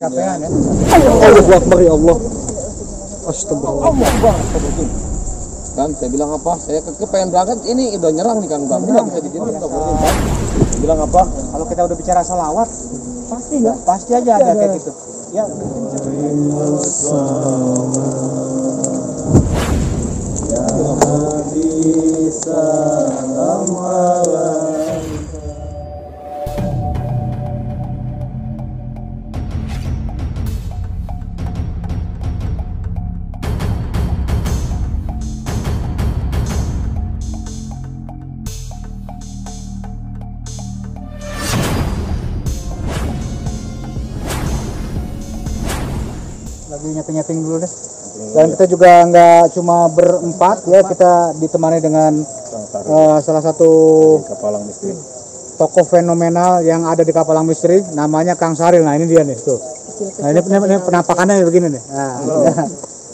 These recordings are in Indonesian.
Capean ya. Allahu Akbar ya Allah. Astagfirullah. Kan saya bilang apa? Saya pengen berangkat, ini udah nyerang nih kan, Bang. Enggak bisa dijemput, enggak boleh, Bang. Saya bilang apa? Kalau kita udah bicara salawat, pasti enggak? Pasti aja ada kayak gitu. Ya. Lagi nyeting-nyeting dulu deh. Dan kita juga nggak cuma berempat ya, kita ditemani dengan salah satu Kapalang Misteri. tokoh fenomenal yang ada di Kapalang Misteri, namanya Kang Saril. Nah ini dia nih tuh. Nah ini penampakannya begini nih. Nah,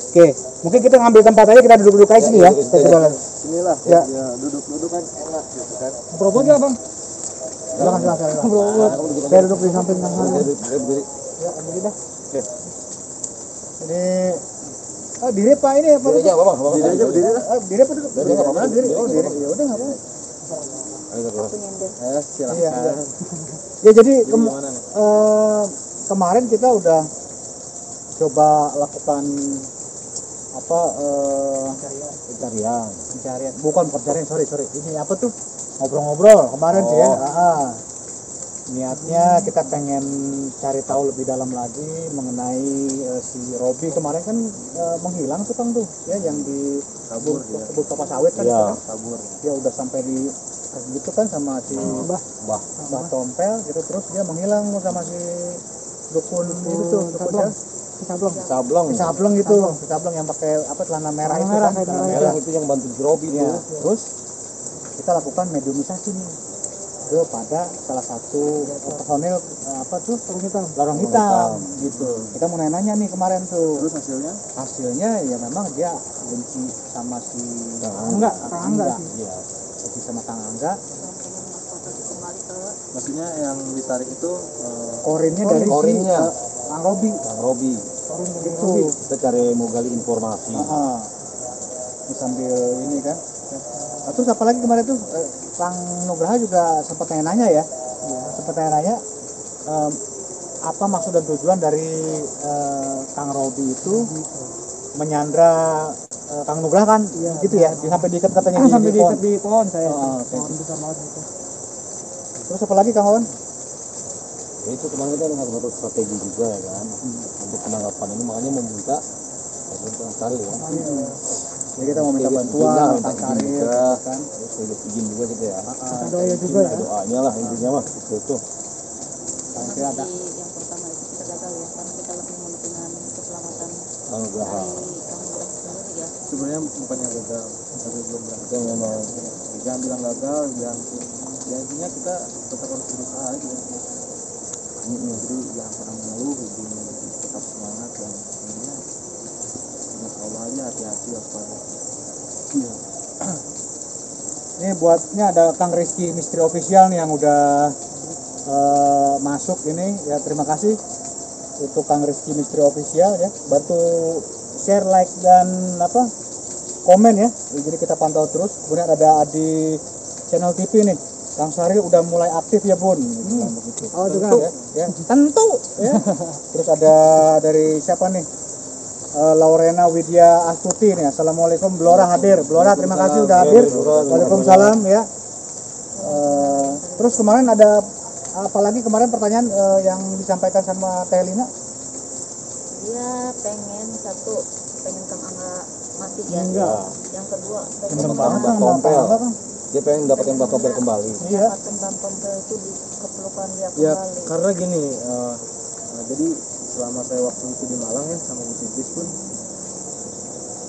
oke, mungkin kita ngambil tempat aja, kita duduk-duduk aja sini ya. Inilah Ya. Duduk-duduk kan enak gitu kan. Berobot ya bang? Silakan. Saya duduk di samping Kang Saril. Berdiri. Ya, begini dah. Oke. Ini diri Pak ini apa? Diri aja, Bang. Diri aja, berdiri lah. Diri apa duduk? Diri, nggak apa-apa. Diri. Oh, diri. Ya udah enggak apa-apa. Silakan. Iya. Ya jadi kemarin kita udah coba lakukan apa pencarian. Bukan pencarian, sorry. Ini apa tuh? Ngobrol-ngobrol kemarin sih ya. Niatnya kita pengen cari tahu lebih dalam lagi mengenai si Robi kemarin kan menghilang tuh Kang tuh ya, yang di kebun kelapa sawit kan Iya, kabur. Dia udah sampai di gitu kan sama si Mbah Tompel gitu, terus dia menghilang sama si dukun itu tuh, dukun Sableng gitu, Sableng yang pakai apa celana merah itu kan, celana merah Itu yang bantu si Robi ya. tuh. Terus kita lakukan mediumisasi nih kepada salah satu personil apa tuh larang hitam gitu. Kita mau nanya nih kemarin tuh. Terus hasilnya ya memang dia benci sama si Kang Angga sih. Iya, benci sama Kang Angga. Maksudnya yang ditarik itu Korinnya dari korinnya. si Kang Robi. Korin gitu. Kita cari mau gali informasi. Ini sambil ini kan. Nah, terus apalagi kemarin tuh Kang Nugraha juga sempat nanya ya, sempat nanya apa maksud dan tujuan dari Kang Robi itu menyandra Kang Nugraha kan, gitu ya, sampai diikat katanya di pohon saya. Terus apa lagi Kang Wan? Ya itu kemarin kita harus satu strategi juga ya kan untuk penangkapan ini, makanya meminta Kang Saril ya. Jadi kita mau minta bantuan Kang Saril juga kan. terus izin juga gitu ya. Doa juga ya. Doanya lah intinya mah itu. Kira ada. Yang pertama itu kita gagal ya, karena kita lebih mementingkan keselamatan Kang Nugraha. dari Kang Nugraha sendiri ya. sebenarnya bukannya gagal, tapi belum berangkat. Itu memang Jangan bilang gagal, jangan ya intinya kita tetap harus berusaha aja. Jadi jangan pernah mengeluh, jadi tetap semangat dan intinya insya Allah aja hati-hati waspada. Iya. Ini buatnya ada Kang Rizky Misteri Official nih yang udah masuk ini ya, terima kasih untuk Kang Rizky Misteri Official ya, bantu share, like dan apa komen ya, jadi kita pantau terus. Kemudian ada di channel TV nih Kang Saril udah mulai aktif ya Bun. Begitu. Oh juga ya, tentu ya. Terus ada dari siapa nih, Laurena Widya Astuti nih. Assalamualaikum, Blora hadir. Blora terima kasih udah hadir. Waalaikumsalam ya. Terus kemarin ada apalagi kemarin pertanyaan yang disampaikan sama Teh Lina? Dia pengen Kang Angga mati ya. Enggak. Yang kedua Bener pengen banget Kang, Tompel. Mbak Kang. dia pengen dapetin Mbak Tompel kembali. Iya. mendapatkan Bang Tompel itu di kepelukan dia Ya kembali. karena gini, jadi selama saya waktu itu di Malang ya sama Bu Sidris pun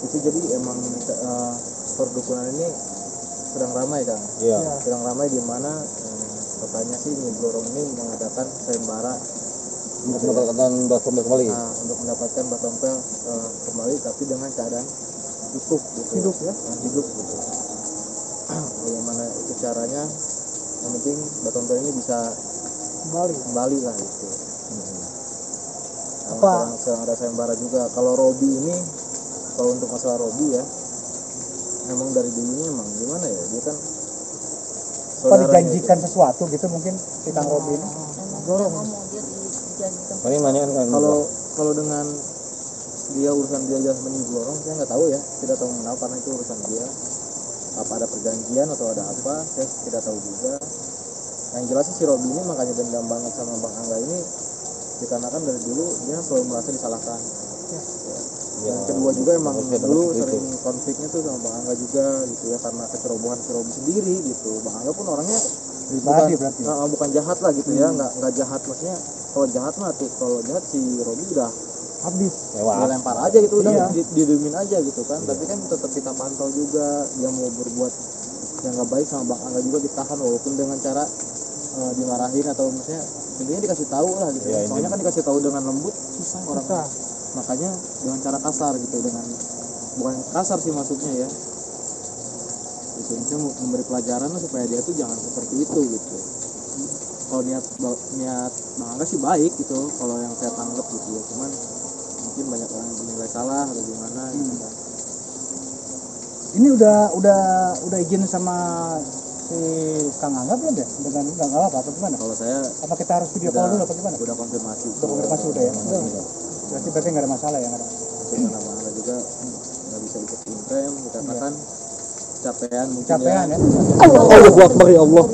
itu jadi emang perdukunan ini sedang ramai kan. Iya. Sedang ramai di mana katanya sih Nyi Blorong ini mengadakan sayembara Untuk mendapatkan Mbak Tompel kembali. untuk mendapatkan Mbak Tompel kembali, tapi dengan keadaan utuh gitu. Hidup ya. Hidup gitu. Bagaimana itu caranya? Yang penting Mbak Tompel ini bisa Kembali. kembali lah gitu. Apa? Sedang ada sayembara juga. Kalau Robi ini, kalau untuk masalah Robi ya, memang dari dulunya emang gimana ya, dia kan Apa saudaranya dijanjikan sesuatu gitu mungkin si Kang Robi ini? Emang dia ngomong dia dijanjikan. Paling nanya kan itu. Kalau dengan dia urusan dia jasmani Blorong, saya nggak tahu ya, tidak tahu mengapa karena itu urusan dia. Apa ada perjanjian atau ada apa, saya tidak tahu juga. Yang jelas sih si Robi ini makanya dendam banget sama Bang Angga ini dikarenakan dari dulu dia selalu merasa disalahkan. ya, Yang kedua juga emang manusia dalam dulu seperti sering itu. konfliknya tuh sama Bang Angga juga gitu ya, karena kecerobohan si Robi sendiri gitu. Bang Angga pun orangnya Pribadi berarti. bukan jahat lah gitu ya, nggak jahat maksudnya. Kalau jahat mah tuh, kalau jahat si Robi udah Habis. lewat. dilempar aja gitu, udah Iya. didiemin aja gitu kan. Tapi kan tetap kita pantau juga, dia mau berbuat yang nggak baik sama Bang Angga juga ditahan walaupun dengan cara dimarahin atau maksudnya intinya dikasih tahu lah gitu. Iya, Soalnya ini- kan dikasih tahu dengan lembut susah orang. Makanya dengan cara kasar gitu, dengan bukan kasar sih maksudnya ya. Gitu, misalnya mau memberi pelajaran lah supaya dia tuh jangan seperti itu gitu. Kalau niat Bang Angga sih baik gitu, kalau yang saya tanggap gitu ya. Cuman mungkin banyak orang yang menilai salah atau gimana gitu kan. Ini udah izin sama si Kang Angga belum ya? Dengan Kang Angga apa gimana? Kalau saya Apa kita harus video call dulu apa gimana? udah konfirmasi. Udah konfirmasi udah ya? Berarti nggak ada masalah ya? Nggak ada. Karena Bang Angga juga nggak bisa ikut imprem dikarenakan capean mungkin Capean ya? Allahu Akbar ya Allah.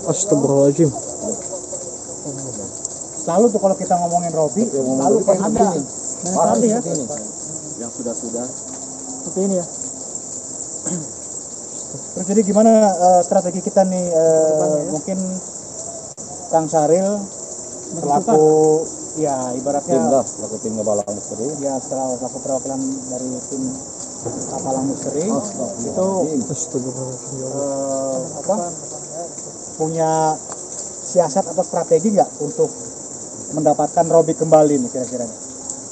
Astagfirullahaladzim. Selalu tuh kalau kita ngomongin Robi, selalu kan ada. Nah, tadi ya. Yang sudah Seperti ini ya. Terus jadi gimana strategi kita nih mungkin Kang Syaril selaku ya Tim ibaratnya lah, laku tim ngebalang misteri. ya selaku perwakilan dari tim Kapalang Misteri itu apa punya siasat atau strategi nggak untuk mendapatkan Robi kembali nih kira-kira?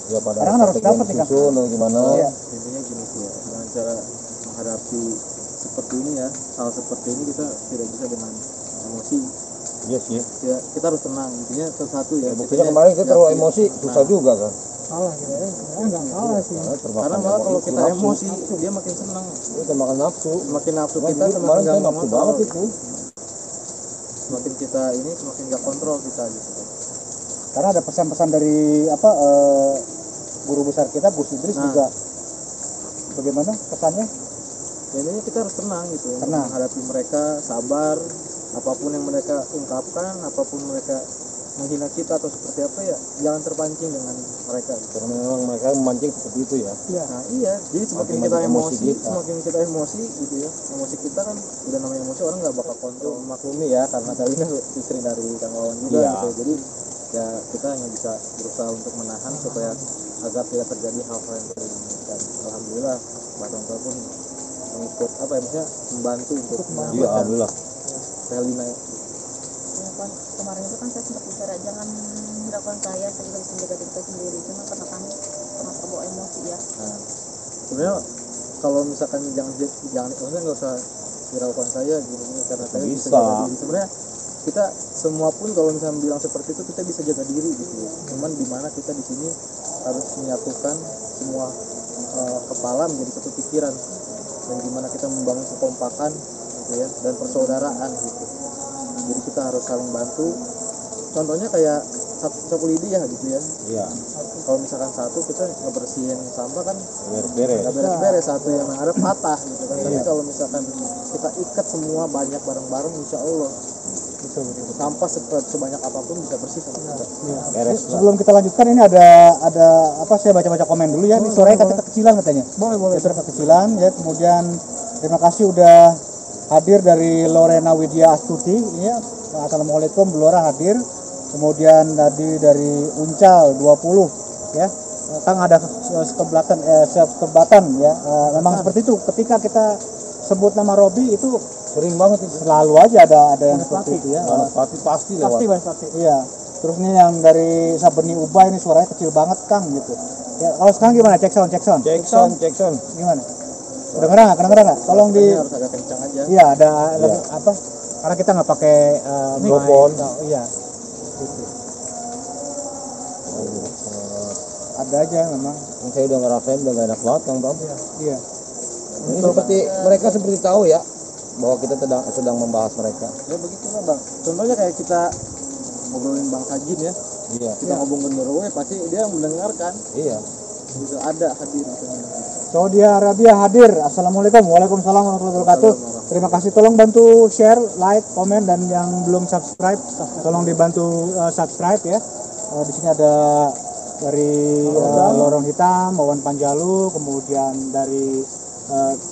Ya pada Karena kan harus strategi dapat yang nih, Kang. disusun atau gimana. Iya. intinya gini sih ya, dengan cara menghadapi seperti ini ya, hal seperti ini kita tidak bisa dengan emosi Iya sih. ya, kita harus tenang intinya satu ya. Buktinya kemarin kita terlalu emosi, susah juga kan. Salah gitu ya? Enggak salah sih. Karena malah kalau kita emosi dia makin senang, kita makan nafsu. semakin nafsu Cuma kita dulu semakin kemarin saya gampang nafsu kontrol. banget itu. Semakin kita ini semakin gak kontrol kita gitu. Karena ada pesan-pesan dari apa guru besar kita Gus Idris Nah. juga bagaimana pesannya? Ya, intinya kita harus tenang gitu, Tenang. menghadapi mereka, sabar, apapun yang mereka ungkapkan, apapun mereka menghina kita atau seperti apa ya, jangan terpancing dengan mereka gitu. Karena memang mereka memancing seperti itu ya. Nah iya, jadi semakin Makin kita banyak emosi emosi, kita. semakin kita emosi gitu ya, emosi kita kan udah namanya emosi, orang nggak bakal kontrol, maklumi ya, karena kali ini istri dari Kang Wawan juga Iya. gitu, jadi ya kita hanya bisa berusaha untuk menahan supaya agar tidak terjadi hal-hal yang tidak diinginkan. Alhamdulillah Mbak Tonto pun mengikut apa ya, maksudnya membantu untuk Iya, menyampaikan alhamdulillah. Helina Ya, kan, kemarin itu kan saya sempat bicara jangan melakukan saya juga bisa menjaga diri saya sendiri, cuma karena kami pernah terbawa emosi ya. Nah, sebenarnya kalau misalkan jangan maksudnya nggak usah hiraukan saya gini karena saya bisa Bisa. jaga diri. Sebenarnya kita semua pun kalau misalnya bilang seperti itu kita bisa jaga diri gitu ya. Cuman di mana kita di sini harus menyatukan semua kepala menjadi satu pikiran, dan gimana kita membangun kekompakan gitu ya, dan persaudaraan gitu. Jadi kita harus saling bantu. Contohnya kayak sapu lidi ya gitu ya. Iya, Kalau misalkan satu kita ngebersihin sampah kan beres-beres. nggak beres-beres, satu yang ada patah gitu kan. Tapi Iya. kalau misalkan kita ikat semua banyak bareng-bareng, insya Allah sampah sebanyak apapun bisa bersih sama kita. Beres lah. Sebelum kita lanjutkan ini ada apa saya baca-baca komen dulu ya. Ini suaranya kata kekecilan katanya. Boleh. Suara kekecilan ya. Kemudian terima kasih udah hadir dari Lorena Widya Astuti ya. Assalamualaikum, Bu Lora hadir. Kemudian tadi dari Uncal 20 ya. Kang ada sekebatan ya. Memang seperti itu ketika kita sebut nama Robi itu Sering banget itu. selalu aja ada yang seperti itu ya. Pasti lewat. Iya. Terus ini yang dari Sabeni Ubay ini suaranya kecil banget Kang gitu. Ya kalau sekarang gimana? Cek sound. Jackson. Gimana? Kedengeran nggak? Tolong di. Makanya harus agak kencang aja. Iya ada lebih apa? Karena kita nggak pakai mic. Mikrofon. Oh, iya. Gitu. ada aja memang. Yang saya udah ngerasain udah gak enak banget Kang Bram. Iya. Ini seperti mereka seperti tahu ya bahwa kita sedang membahas mereka. Ya begitulah bang, contohnya kayak kita ngobrolin Bang Sajin ya, Iya. kita ngomongin Norway pasti dia mendengarkan, Iya. bisa ada hadir gitu. Saudi Arabia hadir. Assalamualaikum. Waalaikumsalam warahmatullahi wabarakatuh. Terima kasih, tolong bantu share, like, komen, dan yang belum subscribe tolong dibantu subscribe ya. Di sini ada dari Lorong Hitam, Wawan Panjalu, kemudian dari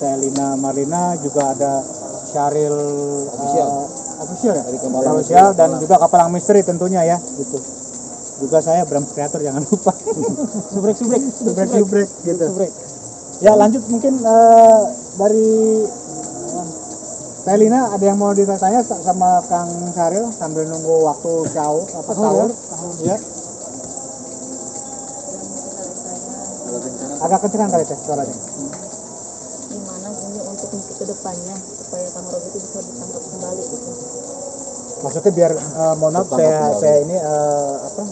Telina Marlina, juga ada Syaril official ya, Dari Kapalang official, dan juga Kapalang Misteri tentunya ya, gitu. Juga saya Bram Kreator, jangan lupa. Subrek gitu. Ya lanjut mungkin dari Telina ada yang mau ditanya sama Kang Syaril sambil nunggu waktu sahur ya. Kalau rencana Agak kencengan kali teh suaranya. Gimana ini untuk ke depannya supaya Kang Robi itu bisa ditangkap kembali gitu. Maksudnya biar mohon maaf saya ini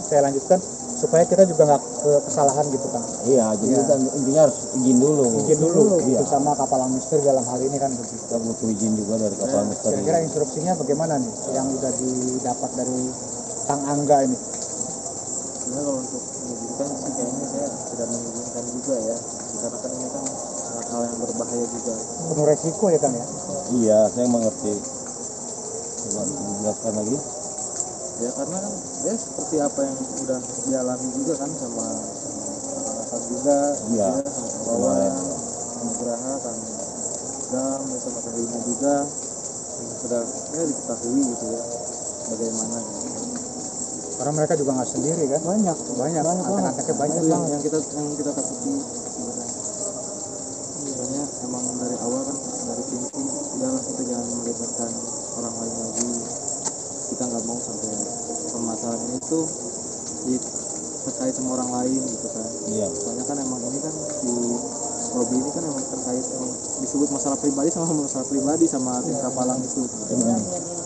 saya lanjutkan supaya kita juga nggak kesalahan gitu Kang. Iya, jadi Iya. kita intinya harus izin dulu. Izin dulu Iya. itu sama Kapalang Misteri dalam hal ini kan begitu. Kita butuh izin juga dari Kapalang Misteri. Kira-kira instruksinya bagaimana nih yang udah didapat dari Kang Angga ini? sebenarnya kalau untuk mengizinkan sih kayaknya saya tidak mengizinkan juga ya, karena kan ini kan hal yang berbahaya juga. Penuh resiko ya Kang ya. Iya, saya mengerti. Coba dijelaskan lagi. Ya karena kan ya seperti apa yang udah dialami juga kan sama anak-anak juga, Iya. ya, sama Wawan, sama Geraha, kan Gam, ya, sama Selina juga sudah ya diketahui gitu ya bagaimana gitu. Karena mereka juga nggak sendiri kan. Banyak antek-anteknya banyak. Itu yang kita takuti sebenarnya. Soalnya emang dari awal kan dari sini udahlah kita jangan melibatkan orang lain lagi, kita nggak mau sampai permasalahan ini tuh terkait sama orang lain gitu kan. Iya. Soalnya kan emang ini kan si Robi ini kan emang terkait emang disebut masalah pribadi sama tim Kapalang itu.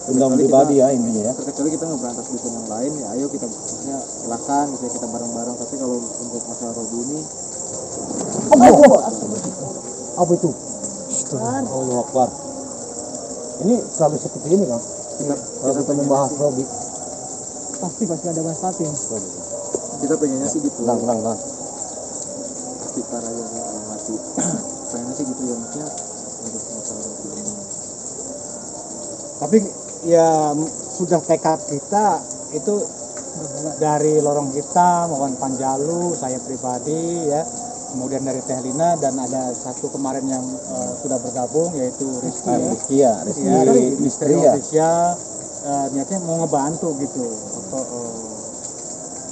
Dendam pribadi ya intinya ya. Terkecuali kita ngeberantas dukun yang lain ya ayo kita maksudnya silakan gitu ya, kita bareng-bareng, tapi kalau untuk masalah Robi ini Apa itu? Allahu Akbar. Ini selalu seperti ini Kang. Kalau kita membahas Robi. Pasti ada bahas patin. kita pengennya sih gitu, Tenang. kita aja yang mati pengennya sih gitu ya, maksudnya untuk masalah Robi ini. Tapi ya sudah tekad kita itu dari Lorong Hitam, Wawan Panjalu, saya pribadi ya, kemudian dari Telina, dan ada satu kemarin yang sudah bergabung yaitu Rizky ya, Rizky Misteri ya. official, niatnya mau ngebantu gitu untuk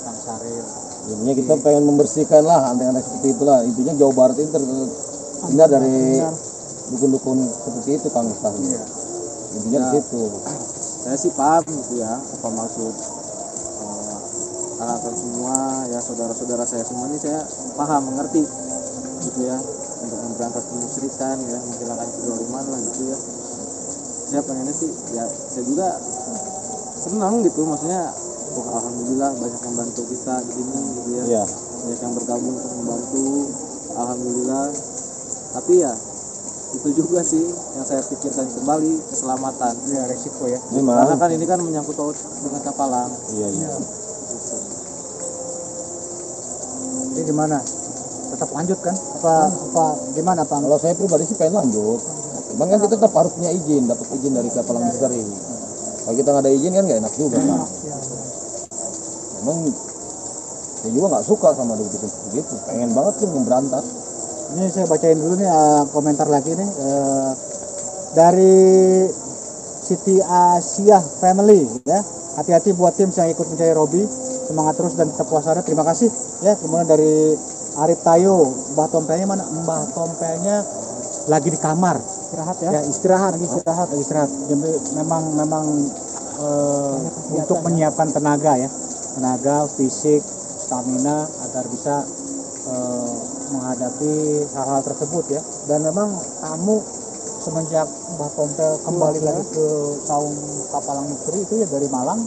Kang Syaril. Intinya kita pengen membersihkan lah antek-antek seperti itulah. Intinya Jawa Barat ini terhindar dari dukun-dukun seperti itu Kang Ustaz. Iya. Intinya di situ. Saya sih paham gitu ya apa maksud anak semua ya, saudara-saudara saya semua ini saya paham, mengerti gitu ya, untuk memberantas kemusyrikan ya, menghilangkan kezaliman lah gitu ya. Saya pengennya sih ya, saya juga senang gitu, maksudnya alhamdulillah banyak yang bantu kita di sini gitu ya. Iya. Banyak yang bergabung untuk membantu, alhamdulillah. Tapi ya itu juga sih yang saya pikirkan kembali, keselamatan. Ya resiko ya. Memang. Karena kan ini kan menyangkut paut dengan Kapalang. Iya. Gitu. Ini gimana? Tetap lanjut kan? Apa gimana Bang? Kalau saya pribadi sih pengen lanjut. Cuman kan kita tetap harus punya izin, dapat izin dari Kapalang Misteri. Kalau kita nggak ada izin kan nggak enak juga kan. Emang saya juga nggak suka sama dukun begitu. Pengen banget tuh memberantas. Ini saya bacain dulu nih komentar lagi nih dari Siti Asia Family ya. Hati-hati buat tim yang ikut mencari Robi, semangat terus dan tetap waspada. Terima kasih ya. Kemudian dari Arif Tayo, Mbah Tompelnya mana? Mbah Tompelnya lagi di kamar. Istirahat ya? Ya istirahat. Jadi memang untuk menyiapkan tenaga ya, tenaga fisik, stamina agar bisa menghadapi hal-hal tersebut ya. Dan memang tamu semenjak Mbah Tompel kembali lagi ke saung Kapalang Misteri itu ya dari Malang,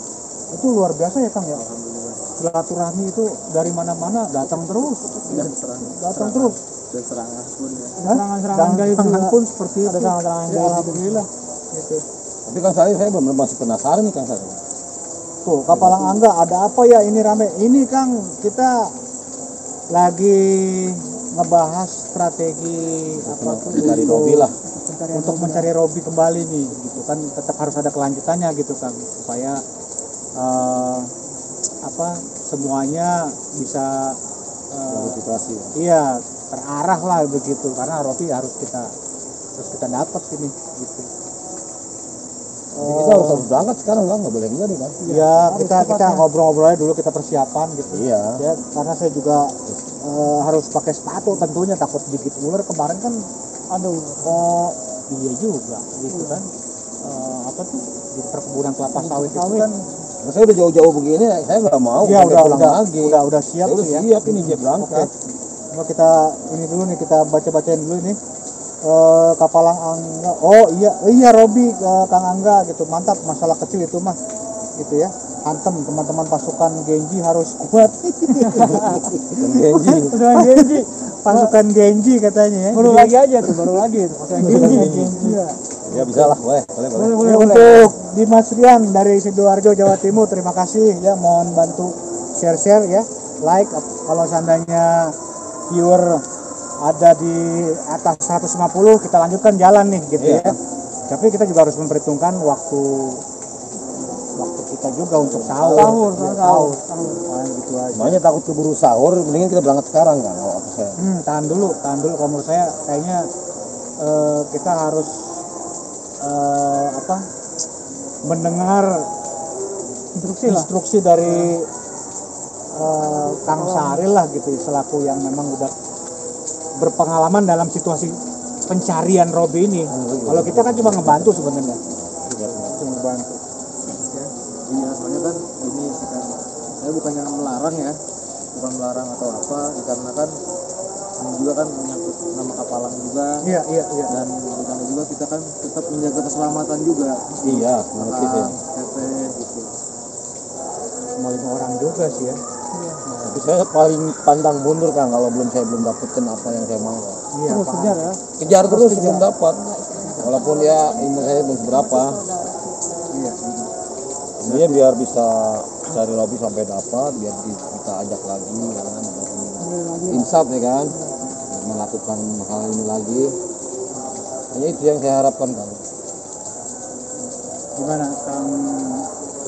itu luar biasa ya Kang ya. Alhamdulillah. silaturahmi itu dari mana-mana datang terus, dan datang terus. dan serangan pun ya. Serangan gaib pun seperti itu. Ada serangan gaib. Alhamdulillah. Gitu. Tapi Kang Sari saya belum masih penasaran nih Kang Sari. Tuh, Kapalang Angga ada apa ya ini rame? Ini Kang, kita lagi ngebahas strategi apa tuh Dari Robi lah. untuk mencari Robi kembali nih, gitu kan tetap harus ada kelanjutannya gitu Kang supaya apa semuanya bisa Klarifikasi ya. iya terarah lah begitu karena Robi harus kita dapat ini gitu. Jadi kita harus berangkat sekarang Kang, nggak boleh enggak nih Kang. Ya kita ngobrol-ngobrolnya dulu kita persiapan gitu. Iya. Ya karena saya juga harus pakai sepatu tentunya takut digigit ular kemarin kan aduh iya juga gitu kan apa tuh di perkebunan kelapa sawit itu kan Nah, saya udah jauh-jauh begini, saya nggak mau. ya pakai pulang lagi. udah siap Saya udah sih ya. siap ini siap berangkat. Coba kita ini dulu nih kita baca-bacain dulu nih Kapalang Angga. Oh iya Robi Kang Angga gitu. Mantap masalah kecil itu mah gitu ya. Hantem teman-teman pasukan Genji harus kuat. Dan Genji. Udah Genji. Pasukan Genji katanya ya. Baru lagi aja tuh, baru lagi tuh. Pasukan Genji. Ya. Ya bisa lah, boleh. Ya, untuk Dimas Rian dari Sidoarjo Jawa Timur, terima kasih ya. Mohon bantu share ya, like kalau seandainya viewer ada di atas 150 kita lanjutkan jalan nih gitu ya. Tapi kita juga harus memperhitungkan waktu kita juga untuk sahur. Gitu aja. Makanya takut keburu sahur, mendingan kita berangkat sekarang kan. Kalau aku saya. Tahan dulu. Kalau menurut saya kayaknya kita harus mendengar instruksi dari Kang Saril lah gitu selaku yang memang udah berpengalaman dalam situasi pencarian Robi ini. Kalau kita kan cuma ngebantu sebenarnya. Cuma ngebantu. Iya, soalnya kan ini kan saya bukannya melarang ya, bukan melarang atau apa, dikarenakan ini juga kan menyangkut nama Kapalang juga. Iya. Dan di sana juga kita kan tetap menjaga keselamatan juga. Iya, mengerti saya. Teteh gitu. Mau 5 orang juga sih ya. Tapi saya paling pandang mundur Kang kalau saya belum dapetin apa yang saya mau. Iya, kejar ya. Kejar terus sebelum dapat. Walaupun ya ilmu saya belum seberapa. Iya. Dia biar bisa cari Robi sampai dapat, biar kita ajak lagi ya kan. Insaf ya kan. Melakukan hal ini lagi. Hanya itu yang saya harapkan Kang. Gimana Kang?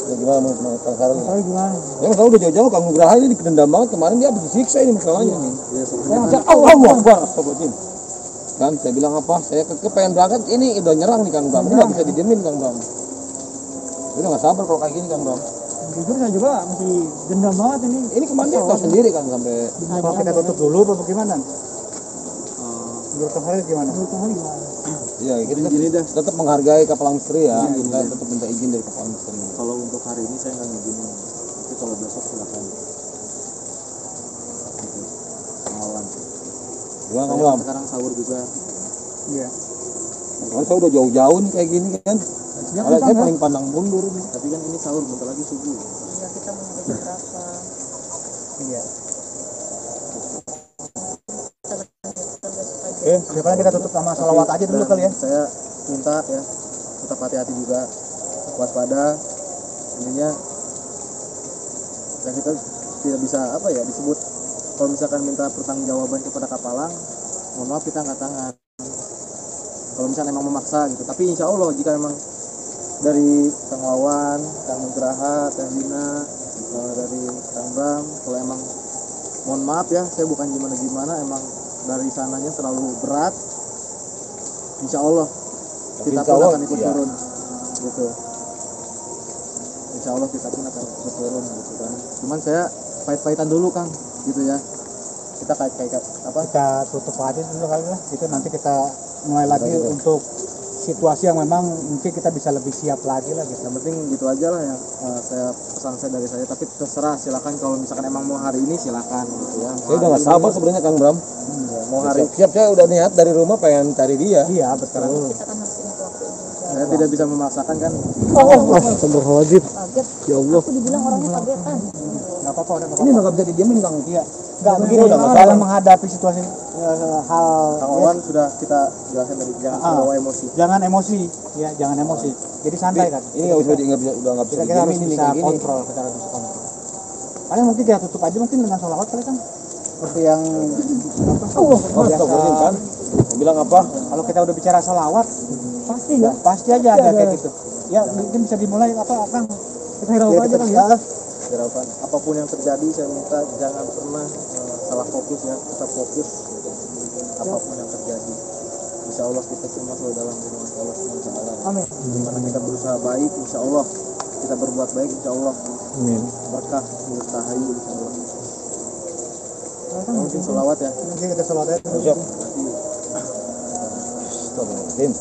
Ya, gimana menurut Kang Saril? Gimana? Ya masalah udah jauh-jauh Kang Nugraha ini dendam banget kemarin dia habis disiksa ini masalahnya nih. Ya, Saya ngajak Allahu Akbar astagfirullahaladzim. Kan saya bilang apa? Saya pengen berangkat ini udah nyerang nih Kang Bram. Ini nggak bisa didiemin Kang Bram. Udah nggak sabar kalau kayak gini Kang Bram. Jujur saya juga masih dendam banget ini. Ini kemarin dia tahu sendiri kan sampai. Mau kita tutup dulu apa bagaimana? Menurut Kang Haril gimana? Iya kita gini dah. tetap menghargai Kapalang Misteri ya. Kita tetap minta izin dari Kapalang Misteri. Kalau untuk hari ini saya nggak ngizinin, tapi kalau besok silakan. Gitu. Malam. Gimana Kang Saya Bram? sekarang sahur juga. Iya. Kan saya udah jauh-jauh nih kayak gini kan. Malah saya paling pandang mundur nih. Tapi kan ini sahur bentar lagi subuh. Ya kita mau nyampe jam berapa? Iya. Kita Sekarang kita tutup sama salawat aja dulu kali ya. Saya minta ya tetap hati-hati juga, waspada. Intinya ya kita tidak bisa apa ya disebut kalau misalkan minta pertanggungjawaban kepada Kapalang, mohon maaf kita angkat tangan. Kalau misalnya memang memaksa gitu, tapi insya Allah jika memang dari Kang Wawan, Kang Nugraha, Teh Lina, dari Kang Bram, kalau emang mohon maaf ya, saya bukan gimana-gimana, emang dari sananya terlalu berat, insya Allah kita insya pun Allah, akan ikut iya. turun, gitu. Insya Allah kita pun akan ikut turun, gitu kan. Cuman saya pahit-pahitan dulu Kang, gitu ya. Kita kayak apa? Kita tutup aja dulu kali lah. Itu nanti kita mulai lagi untuk situasi yang memang mungkin kita bisa lebih siap lagi lah gitu. Yang penting gitu aja lah yang saya pesan saya dari saya, tapi terserah silakan kalau misalkan emang mau hari ini silakan gitu ya. Saya udah nggak sabar sebenarnya Kang Bram. Mau hari Siap saya udah niat dari rumah pengen cari dia. Iya betul. kita kan harus ingat waktu juga. saya tidak bisa memaksakan kan. Astagfirullahaladzim. Kaget. Ya Allah. Aku dibilang orangnya kagetan. Nggak nggak apa-apa, udah nggak Ini apa-apa. nggak bisa didiemin Kang. Iya, nggak begini. udah masalah. Dalam menghadapi situasi hal Kang Wawan sudah kita jelaskan tadi, jangan terbawa emosi. jangan emosi, ya jangan emosi. Jadi santai kan. Ini nggak bisa udah nggak bisa Kita harus didiemin ini bisa kayak gini. kontrol, kita harus bisa kontrol. Paling mungkin kita tutup aja mungkin dengan sholawat kali kan. Seperti yang Astagfirullahaladzim kan. Saya bilang apa? kalau kita udah bicara sholawat, pasti aja ada kayak gitu. Ya mungkin bisa dimulai apa Kang? Kita hiraukan aja Kang ya. Harapan apapun yang terjadi, saya minta jangan pernah salah fokus ya, tetap fokus apapun yang terjadi. Insya Allah kita semua selalu dalam lindungan Allah SWT. Amin. Karena kita berusaha baik, insya Allah kita berbuat baik, insya Allah berkah bertahayu, insya Allah. Mungkin selawat ya. Mungkin kita sholawat aja. Siap. Nanti Astagfirullahaladzim.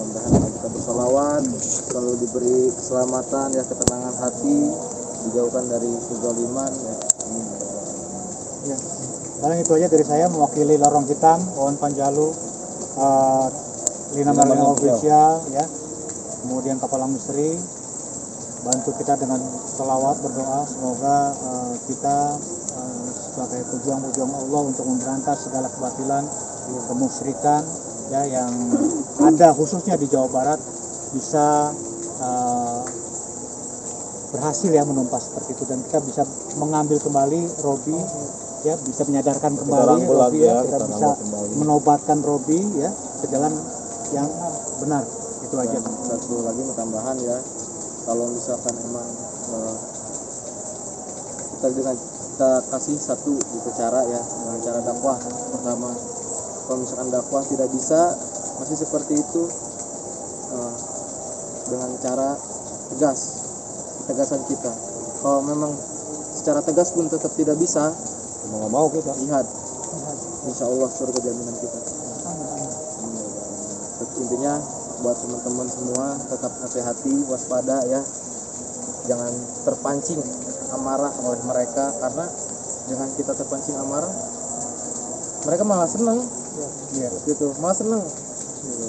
mudah-mudahan kalau kita bersolawat selalu diberi keselamatan ya, ketenangan hati, dijauhkan dari kezaliman ya. Amin. Ya. Paling itu aja dari saya mewakili Lorong Hitam, Wawan Panjalu, Lina Marlina Official ya. Kemudian Kepala Misteri bantu kita dengan selawat, berdoa semoga kita sebagai pejuang-pejuang Allah untuk memberantas segala kebatilan, kemusyrikan ya yang ada khususnya di Jawa Barat bisa berhasil ya menumpas seperti itu, dan kita bisa mengambil kembali Robi ya, bisa menyadarkan kembali Robi ya, kita bisa menobatkan Robi ya ke jalan yang benar. Itu aja. Satu lagi tambahan ya, kalau misalkan emang kita kasih satu gitu cara ya, dengan cara dakwah. Pertama, kalau misalkan dakwah tidak bisa, masih seperti itu, dengan cara tegas, ketegasan kita. Kalau memang secara tegas pun tetap tidak bisa, Mau nggak mau kita. lihat, insya Allah surga jaminan kita. Intinya buat teman-teman semua tetap hati-hati, waspada ya, jangan terpancing amarah oleh mereka, karena dengan kita terpancing amarah mereka malah seneng ya, gitu, malah seneng gitu.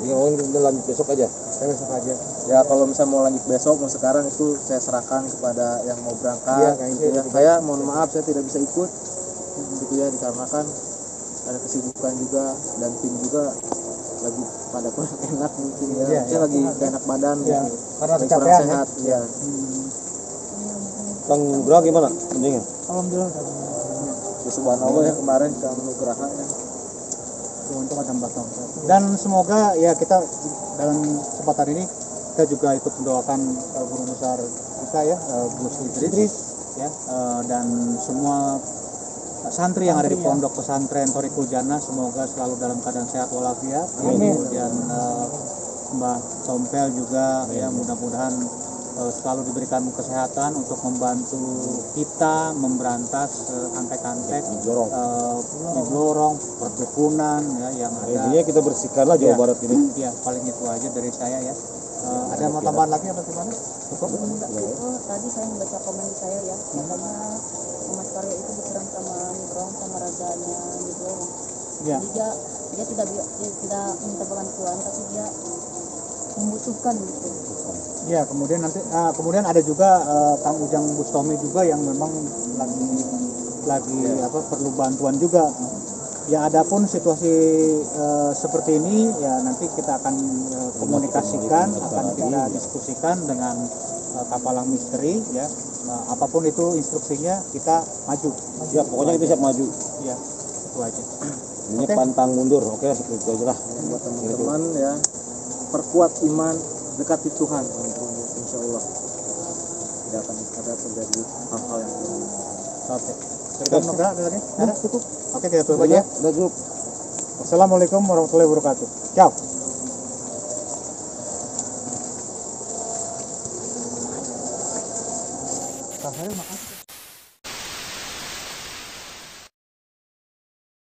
Iya, mungkin kita lanjut besok aja. Besok aja. Ya kalau misalnya mau lanjut besok, mau sekarang, itu saya serahkan kepada yang mau berangkat gitu ya. Saya mohon maaf saya tidak bisa ikut gitu ya, dikarenakan ada kesibukan juga dan tim juga lagi pada kurang enak mungkin ya, Iya, saya iya. lagi gak enak badan Iya, gitu. karena Lagi kurang kecapean ya. sehat ya. Kang Nugraha gimana? Mendingan? Alhamdulillah. Ya, subhanallah ya kemarin Kang Nugraha ya. Untuk ada batang. Dan semoga ya kita dalam kesempatan ini kita juga ikut mendoakan guru besar kita ya, Gus Idris ya, dan semua santri yang ada di pondok pesantren Thoriqul Jannah semoga selalu dalam keadaan sehat walafiat. Kemudian Mbah Sompel juga ya mudah-mudahan selalu diberikan kesehatan untuk membantu kita memberantas antek-antek di lorong perdukunan ya yang ada. Intinya kita bersihkanlah Jawa Iya. Barat ini. Ya paling itu aja dari saya ya. Ada mau tambahan lagi apa gimana? Cukup? Oh, tadi saya membaca komen di saya ya, katanya Mas Karyo itu diserang sama Nibrong sama rajanya Nibrong. Ya. Jadi dia tidak minta bantuan, tapi dia membutuhkan gitu. Ya kemudian nanti kemudian ada juga Kang Ujang Bustomi juga yang memang lagi perlu bantuan juga. Ya adapun situasi seperti ini ya nanti kita akan komunikasikan, akan kita diskusikan dengan Kapalang Misteri ya. Apapun itu instruksinya kita maju. Ya pokoknya kita siap maju. Ya itu aja. Ini Oke. pantang mundur. Oke, itu aja lah. Buat teman-teman ya, perkuat iman, dekati Tuhan teman-teman. Insya Allah tidak akan ada terjadi hal-hal yang buruk. Oke. Cerita Nugraha ada lagi? Ada? Cukup. Oke kita tutup aja. Udah cukup. Wassalamualaikum warahmatullahi wabarakatuh. Ciao. Pak Haril, makasih.